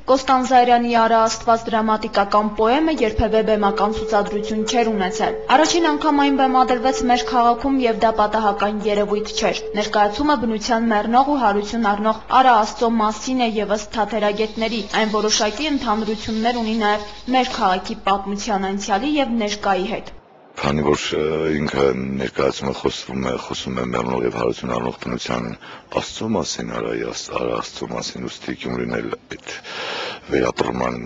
Կոստանդզարյանի «Արա Աստված» դրամատիկական պոեմը երբևէ բեմական ցուցադրություն չէր ունեցել։ Առաջին անգամ այն բեմադրվեց մեր քաղաքում եւ դա պատահական երևույթ չէր։ Ներկայացումը բնության մեռնող ու հարություն առնող Արա Աստծո մասին է եւ ըստ թատերագետների այն որոշակի ընդհանրություններ ունի նաեւ մեր քաղաքի պատմության անցյալի եւ ներկայի հետ։ Քանի որ ինքը ներկայացումը խոսում է մեռնող եւ հարություն առնող բնության Աստծո մասին, Արա Աստծո մասին, ուստի Գյումրին էլ այդ վերապրման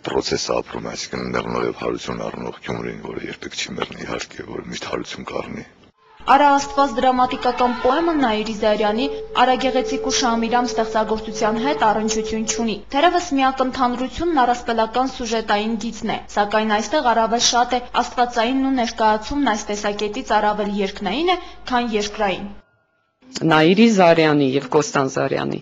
process-ը ապրում է, այսինքն մեռնող եւ հարություն առնող Գյումրին, որը երբեք չի մեռնի, իհարկե, որ միշտ հարություն կառնի։ «Արա Աստված» դրամատիկական պոեմը Նաիրի Զարյանի «Արա Գեղեցիկ ու Շամիրամ» ստեղծագործության հետ առնչություն չունի։ Թերևս միակ ընդհանրությունն առասպելական սյուժետային գիծն է, սակայն այստեղ առավել շատ է աստվածայինն ու ներկայացումն այս տեսակետից առավել երկնային է, քան երկրային։ Նաիրի Զարյանի եւ Կոստանդզարյանի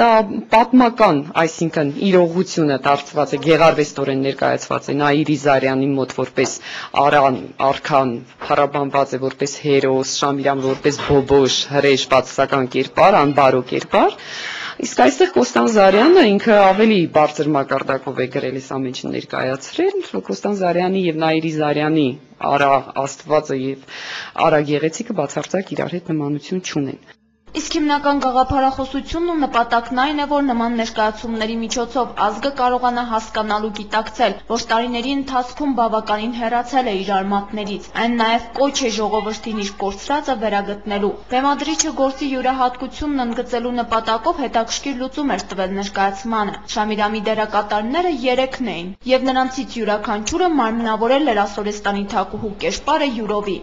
դա պատմական, այսինքն իրողությունը դարձված է, գեղարվեստորեն ներկայացված է Նաիրի Զարյանի մոտ որպես արքան փառաբանված է որպես հերոս, Շամիրամ որպես բոբոշ, հրեշ, բացասական կերպար, անբարո կերպար, իսկ այստեղ Կոստանդզարյանը ինքը ավելի բարձր մակարդակով է գրել այս ամեն ինչը ներկայացրել, Կոստանդզարյանի եւ Նաիրի Զարյանի Արա Աստվածը եւ Արա Գեղեցիկը բացարձակ իրար հետ նմանություն չունեն։ Իսկ հիմնական գաղափարախոսությունն ու նպատակն այն է, որ նման ներկայացումների միջոցով ազգը կարողանա հասկանալ ու գիտակցել, որ տարիների ընթացքում բավականին հեռացել է իր արմատներից։ Այն նաև կոչ է ժողովրդին իր կորցրածը վերագտնելու։ Բեմադրիչը գործի յուրահատկությունն ընդգծելու նպատակով հետաքրքիր լուծում էր տվել ներկայացմանը։ Շամիրամի դերակատարները 3 էին, եւ նրանցից յուրաքանչյուրը մարմնավորել էր Ասորեստանի թագուհու կերպարը յուրովի։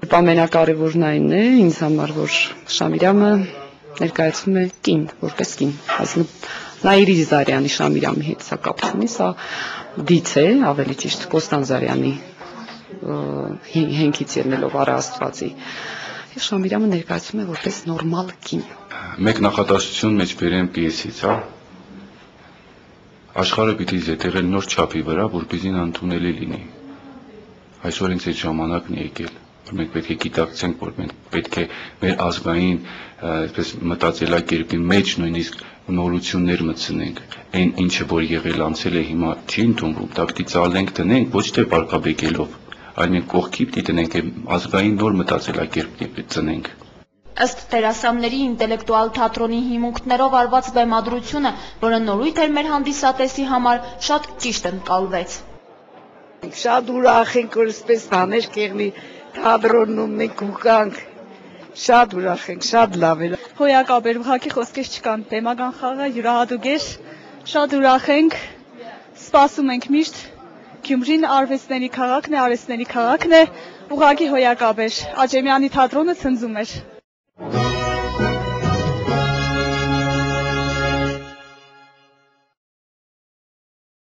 Ամենակարևորն այն է ինձ համար, որ Շամիրամը ներկայացվում է կին, որպես կին, այսինքն Նաիրի Զարյանի Շամիրամի հետ սա կապ ունի, սա դից է, ավելի ճիշտ Կոստանդզարյանի հենքից ելնելով Արա Աստվածի, եւ Շամիրամը ներկայացվում է որպես նորմալ կին։ Մեկ նախադասություն մեջ բերեմ պիեսից, աշխարհը պիտի զետեղել նոր չափի վրա, որպեսզի նա ընդունելի լինի։ Այսօր ինձ այդ ժամանակն է եկել, որ մենք պետք է գիտակցենք, որ մենք պետք է մեր ազգային այսպես մտածելակերպի մեջ նույնիսկ նորություններ մտցնենք, այն ինչը որ եղել անցել է հիմա չի ընդունվում, դա պիտի ծալենք տնենք, ոչ թե պարկաբեկելով, այլ մենք կողքի պիտի տնենք ազգային նոր մտածելակերպ ծնենք։ Ըստ դերասանների ինտելեկտուալ թատրոնի հիմունքներով արված բեմադրությունը, որը նորույթ էր մեր հանդիսատեսի համար, շատ ճիշտ ընկալվեց։ Շատ ուրախ ենք, որ այսպես համերգ եղնի թատրոնում մենք ուկանք, շատ ուրախ ենք, շատ լավ է։ Հոյակ Աբերվղակի խոսքեր չկան, բեմական խաղը յուրահատուկ էր, շատ ուրախ ենք, սպասում ենք միշտ, Գյումրին արվեստների քաղաքն է, արվեստների քաղաքն է, ուղղակի Հոյակ Աբեր, Աճեմյանի թատրոնը ցնծում էր։